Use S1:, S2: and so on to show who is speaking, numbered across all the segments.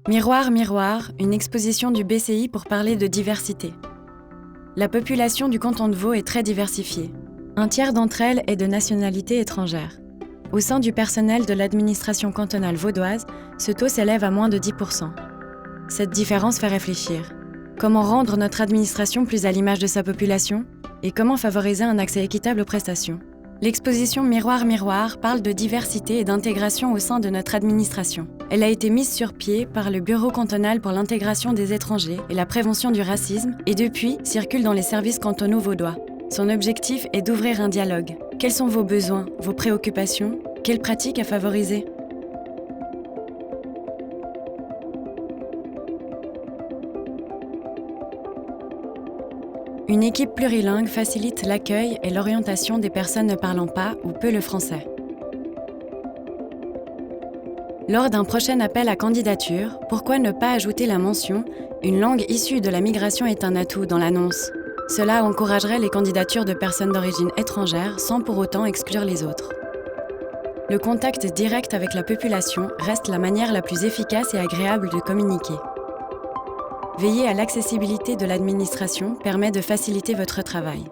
S1: Miroir, miroir, une exposition du BCI pour parler de diversité. La population du canton de Vaud est très diversifiée. Un tiers d'entre elles est de nationalité étrangère. Au sein du personnel de l'administration cantonale vaudoise, ce taux s'élève à moins de 10%. Cette différence fait réfléchir. Comment rendre notre administration plus à l'image de sa population? Et comment favoriser un accès équitable aux prestations? L'exposition Miroir, miroir parle de diversité et d'intégration au sein de notre administration. Elle a été mise sur pied par le Bureau cantonal pour l'intégration des étrangers et la prévention du racisme et depuis circule dans les services cantonaux vaudois. Son objectif est d'ouvrir un dialogue. Quels sont vos besoins, vos préoccupations? Quelles pratiques à favoriser? Une équipe plurilingue facilite l'accueil et l'orientation des personnes ne parlant pas ou peu le français. Lors d'un prochain appel à candidature, pourquoi ne pas ajouter la mention « Une langue issue de la migration est un atout » dans l'annonce? Cela encouragerait les candidatures de personnes d'origine étrangère sans pour autant exclure les autres. Le contact direct avec la population reste la manière la plus efficace et agréable de communiquer. Veiller à l'accessibilité de l'administration permet de faciliter votre travail.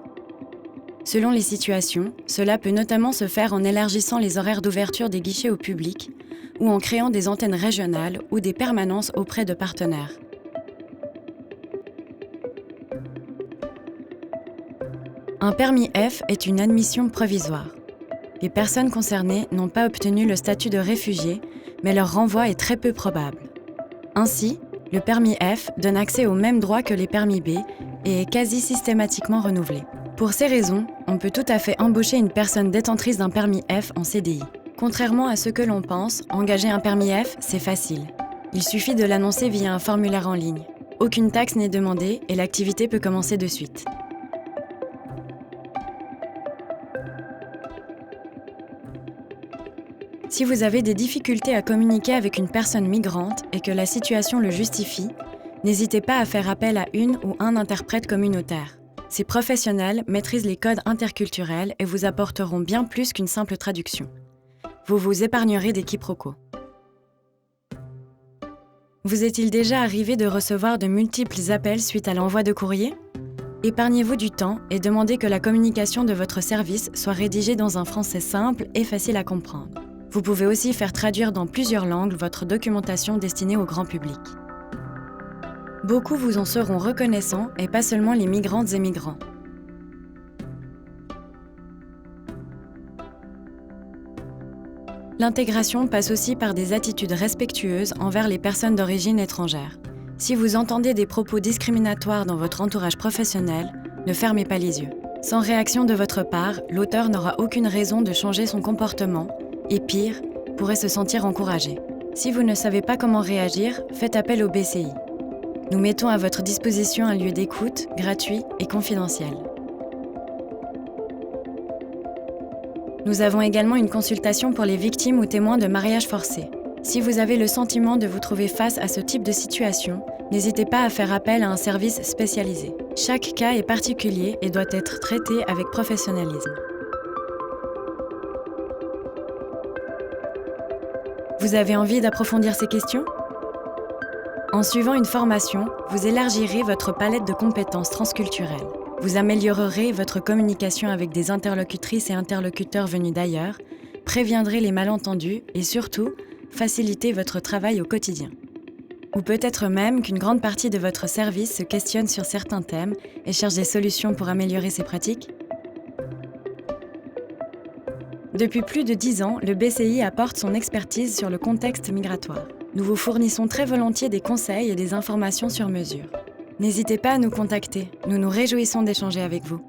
S1: Selon les situations, cela peut notamment se faire en élargissant les horaires d'ouverture des guichets au public ou en créant des antennes régionales ou des permanences auprès de partenaires. Un permis F est une admission provisoire. Les personnes concernées n'ont pas obtenu le statut de réfugié, mais leur renvoi est très peu probable. Ainsi, le permis F donne accès aux mêmes droits que les permis B et est quasi systématiquement renouvelé. Pour ces raisons, on peut tout à fait embaucher une personne détentrice d'un permis F en CDI. Contrairement à ce que l'on pense, engager un permis F, c'est facile. Il suffit de l'annoncer via un formulaire en ligne. Aucune taxe n'est demandée et l'activité peut commencer de suite. Si vous avez des difficultés à communiquer avec une personne migrante et que la situation le justifie, n'hésitez pas à faire appel à une ou un interprète communautaire. Ces professionnels maîtrisent les codes interculturels et vous apporteront bien plus qu'une simple traduction. Vous vous épargnerez des quiproquos. Vous est-il déjà arrivé de recevoir de multiples appels suite à l'envoi de courrier? Épargnez-vous du temps et demandez que la communication de votre service soit rédigée dans un français simple et facile à comprendre. Vous pouvez aussi faire traduire dans plusieurs langues votre documentation destinée au grand public. Beaucoup vous en seront reconnaissants et pas seulement les migrantes et migrants. L'intégration passe aussi par des attitudes respectueuses envers les personnes d'origine étrangère. Si vous entendez des propos discriminatoires dans votre entourage professionnel, ne fermez pas les yeux. Sans réaction de votre part, l'auteur n'aura aucune raison de changer son comportement et pire, pourrait se sentir encouragé. Si vous ne savez pas comment réagir, faites appel au BCI. Nous mettons à votre disposition un lieu d'écoute, gratuit et confidentiel. Nous avons également une consultation pour les victimes ou témoins de mariage forcé. Si vous avez le sentiment de vous trouver face à ce type de situation, n'hésitez pas à faire appel à un service spécialisé. Chaque cas est particulier et doit être traité avec professionnalisme. Vous avez envie d'approfondir ces questions? En suivant une formation, vous élargirez votre palette de compétences transculturelles. Vous améliorerez votre communication avec des interlocutrices et interlocuteurs venus d'ailleurs, préviendrez les malentendus et surtout, facilitez votre travail au quotidien. Ou peut-être même qu'une grande partie de votre service se questionne sur certains thèmes et cherche des solutions pour améliorer ses pratiques. Depuis plus de 10 ans, le BCI apporte son expertise sur le contexte migratoire. Nous vous fournissons très volontiers des conseils et des informations sur mesure. N'hésitez pas à nous contacter, nous nous réjouissons d'échanger avec vous.